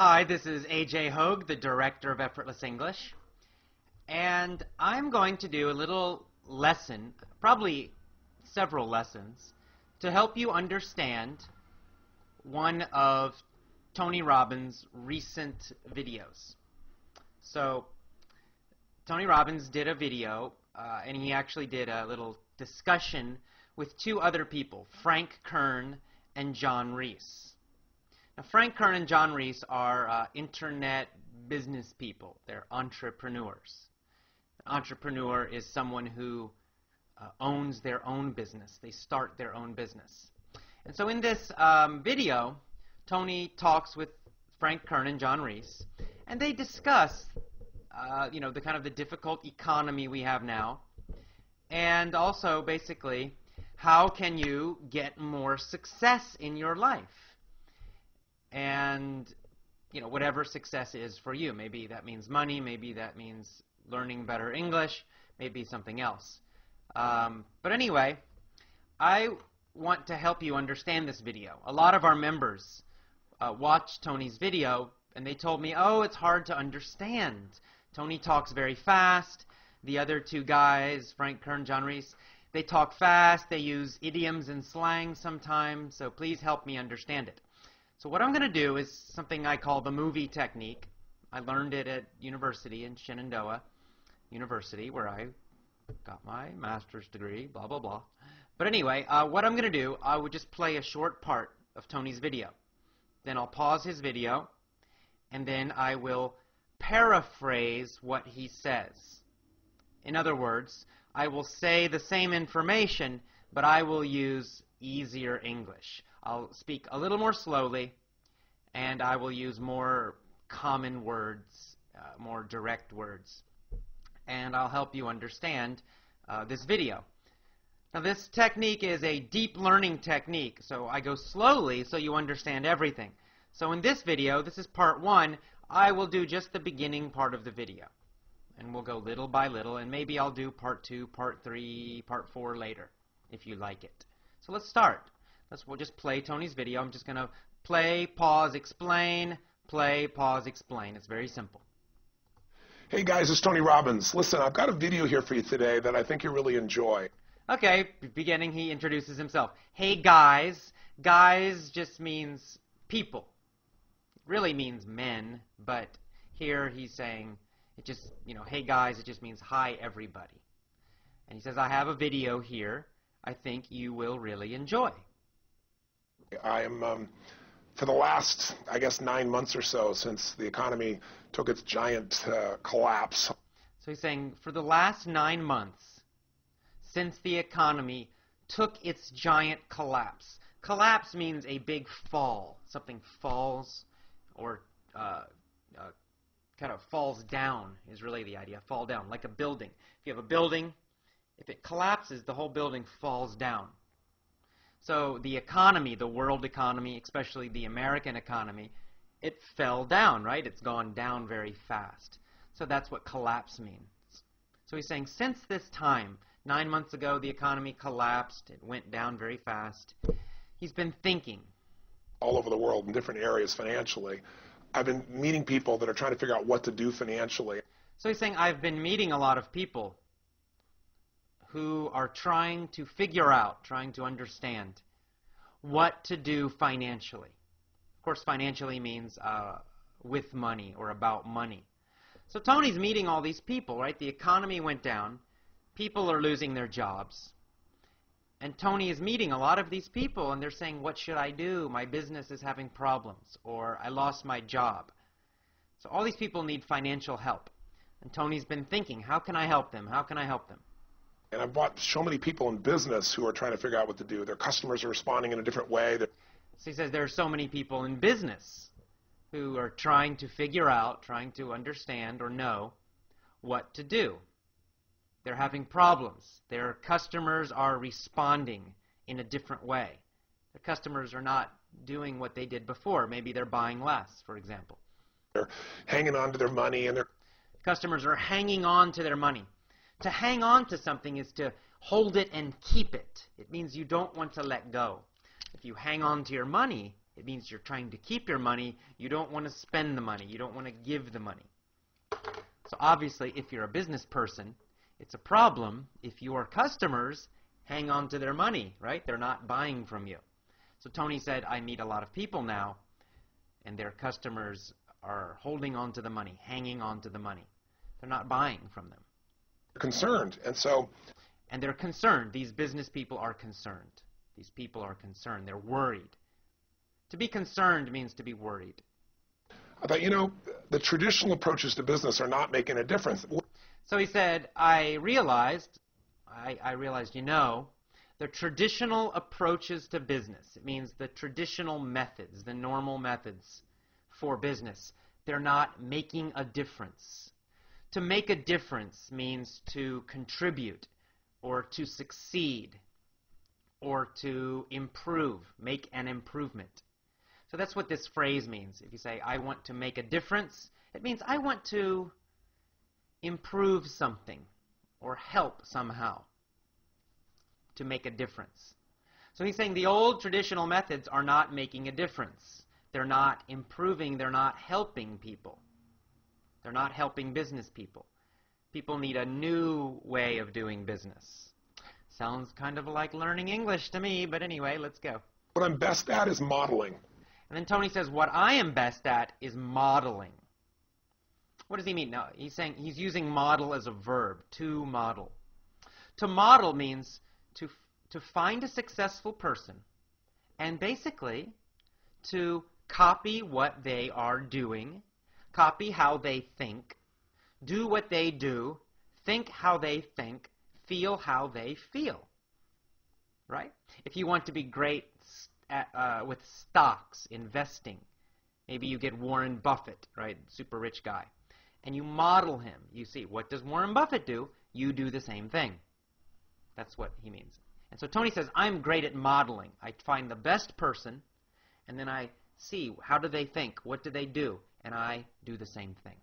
Hi, this is AJ Hogue, the director of Effortless English, and I'm going to do a little lesson, probably several lessons, to help you understand one of Tony Robbins' recent videos. So, Tony Robbins did a video, and he actually did a little discussion with two other people, Frank Kern and John Reese. Now, Frank Kern and John Reese are internet business people. They're entrepreneurs. An entrepreneur is someone who owns their own business. They start their own business. And so in this video, Tony talks with Frank Kern and John Reese, and they discuss the kind of the difficult economy we have now, and also basically how can you get more success in your life. And, whatever success is for you. Maybe that means money, maybe that means learning better English, maybe something else. But anyway, I want to help you understand this video. A lot of our members watched Tony's video, and they told me, oh, it's hard to understand. Tony talks very fast. The other two guys, Frank Kern, John Reese, they talk fast. They use idioms and slang sometimes, so please help me understand it. So what I'm going to do is something I call the movie technique. I learned it at university in Shenandoah University, where I got my master's degree, blah, blah, blah. But anyway, what I'm going to do, I would just play a short part of Tony's video. Then I'll pause his video, and then I will paraphrase what he says. In other words, I will say the same information, but I will use easier English. I'll speak a little more slowly, and I will use more common words, more direct words, and I'll help you understand this video. Now, this technique is a deep learning technique, so I go slowly so you understand everything. So in this video, this is part one, I will do just the beginning part of the video, and we'll go little by little, and maybe I'll do part two, part three, part four later, if you like it. So let's start. We'll just play Tony's video. I'm just going to play, pause, explain, play, pause, explain. It's very simple. Hey guys, it's Tony Robbins. Listen, I've got a video here for you today that I think you'll really enjoy. Okay, beginning he introduces himself. Hey guys. Guys just means people. It really means men, but here he's saying, it just, hey guys, it just means hi everybody. And he says, I have a video here I think you will really enjoy. I am, for the last, 9 months or so since the economy took its giant collapse. So he's saying, for the last 9 months since the economy took its giant collapse. Collapse means a big fall. Something falls or kind of falls down is really the idea. Fall down, like a building. If you have a building, if it collapses, the whole building falls down. So the economy, the world economy, especially the American economy, it fell down, right? It's gone down very fast. So that's what collapse means. So he's saying since this time, 9 months ago, the economy collapsed. It went down very fast. He's been thinking. All over the world in different areas financially. I've been meeting people that are trying to figure out what to do financially. So he's saying, I've been meeting a lot of people who are trying to figure out, trying to understand what to do financially. Of course, financially means with money or about money. So Tony's meeting all these people, right? The economy went down. People are losing their jobs. And Tony is meeting a lot of these people, and they're saying, what should I do? My business is having problems, or I lost my job. So all these people need financial help. And Tony's been thinking, how can I help them? How can I help them? And I've bought so many people in business who are trying to figure out what to do. Their customers are responding in a different way. So he says there are so many people in business who are trying to figure out, trying to understand or know what to do. They're having problems. Their customers are responding in a different way. Their customers are not doing what they did before. Maybe they're buying less, for example. They're hanging on to their money, and their customers are hanging on to their money. To hang on to something is to hold it and keep it. It means you don't want to let go. If you hang on to your money, It means you're trying to keep your money. You don't want to spend the money. You don't want to give the money. So obviously, if you're a business person, it's a problem if your customers hang on to their money, right? They're not buying from you. So Tony said, I meet a lot of people now, and their customers are holding on to the money, hanging on to the money. They're not buying from them. Concerned, and they're concerned. These business people are concerned. These people are concerned. They're worried. To be concerned means to be worried. I thought, the traditional approaches to business are not making a difference. So he said, I realized, the traditional approaches to business, it means the traditional methods, the normal methods for business, they're not making a difference. To make a difference means to contribute or to succeed or to improve, make an improvement. So that's what this phrase means. If you say, I want to make a difference, it means I want to improve something or help somehow to make a difference. So he's saying the old traditional methods are not making a difference. They're not improving. They're not helping people. They're not helping business people. People need a new way of doing business. Sounds kind of like learning English to me, but anyway, let's go. What I'm best at is modeling. And then Tony says, what I am best at is modeling. What does he mean? No, he's saying he's using model as a verb, to model. To model means to find a successful person and basically to copy what they are doing, copy how they think, do what they do, think how they think, feel how they feel. Right? If you want to be great with stocks, investing, maybe you get Warren Buffett, right, super rich guy, and you model him. You see, what does Warren Buffett do? You do the same thing. That's what he means. And so Tony says, I'm great at modeling. I find the best person, and then I see, how do they think? What do they do? And I do the same thing.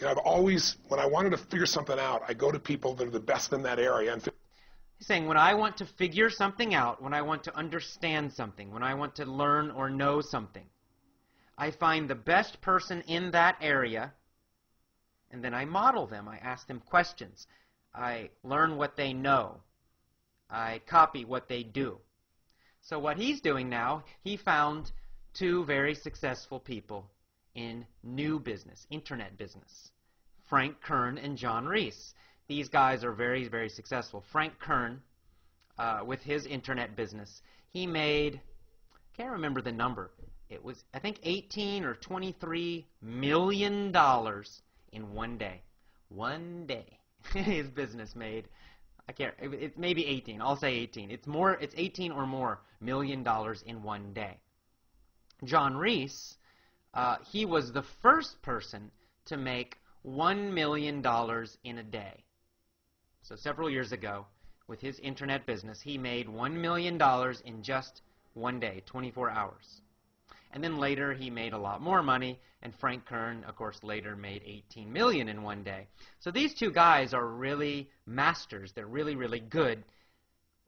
I've always, when I wanted to figure something out, I go to people that are the best in that area. And he's saying, when I want to figure something out, when I want to understand something, when I want to learn or know something, I find the best person in that area, and then I model them. I ask them questions. I learn what they know. I copy what they do. So what he's doing now, he found two very successful people in new business, internet business, Frank Kern and John Reese. These guys are very, very successful. Frank Kern, with his internet business, he made, I can't remember the number, it was, I think, $18 or $23 million in one day. One day. His business made, I can't, it may be 18. I'll say 18. It's 18 or more million dollars in one day. John Reese, he was the first person to make $1 million in a day. So several years ago, with his internet business, he made $1 million in just one day, 24 hours. And then later he made a lot more money, and Frank Kern, of course, later made $18 million in one day. So these two guys are really masters. They're really, really good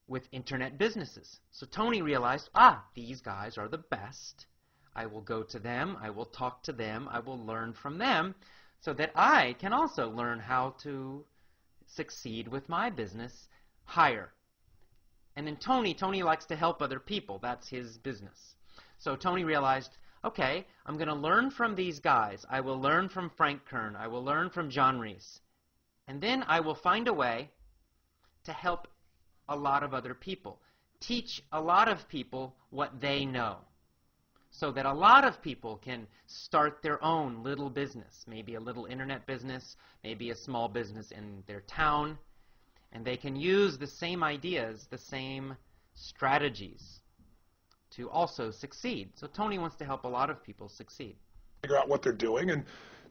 with internet businesses. So Tony realized, these guys are the best. I will go to them. I will talk to them. I will learn from them so that I can also learn how to succeed with my business higher. And then Tony likes to help other people. That's his business. So Tony realized, okay, I'm going to learn from these guys. I will learn from Frank Kern. I will learn from John Reese. And then I will find a way to help a lot of other people. Teach a lot of people what they know, so that a lot of people can start their own little business, maybe a little internet business, maybe a small business in their town, and they can use the same ideas, the same strategies to also succeed. So Tony wants to help a lot of people succeed. Figure out what they're doing and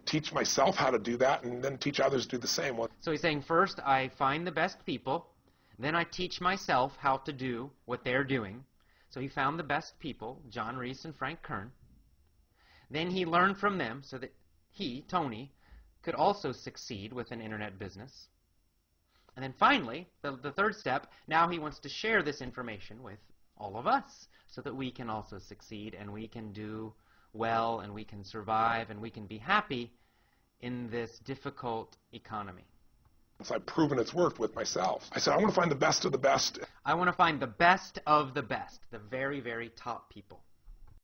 teach myself how to do that, and then teach others to do the same. So he's saying, first I find the best people, then I teach myself how to do what they're doing. So he found the best people, John Reese and Frank Kern. Then he learned from them so that he, Tony, could also succeed with an internet business. And then finally, the third step, now he wants to share this information with all of us, so that we can also succeed and we can do well and we can survive and we can be happy in this difficult economy. So I've proven it's worked with myself. I said, I want to find the best of the best. I want to find the best of the best, the very, very top people.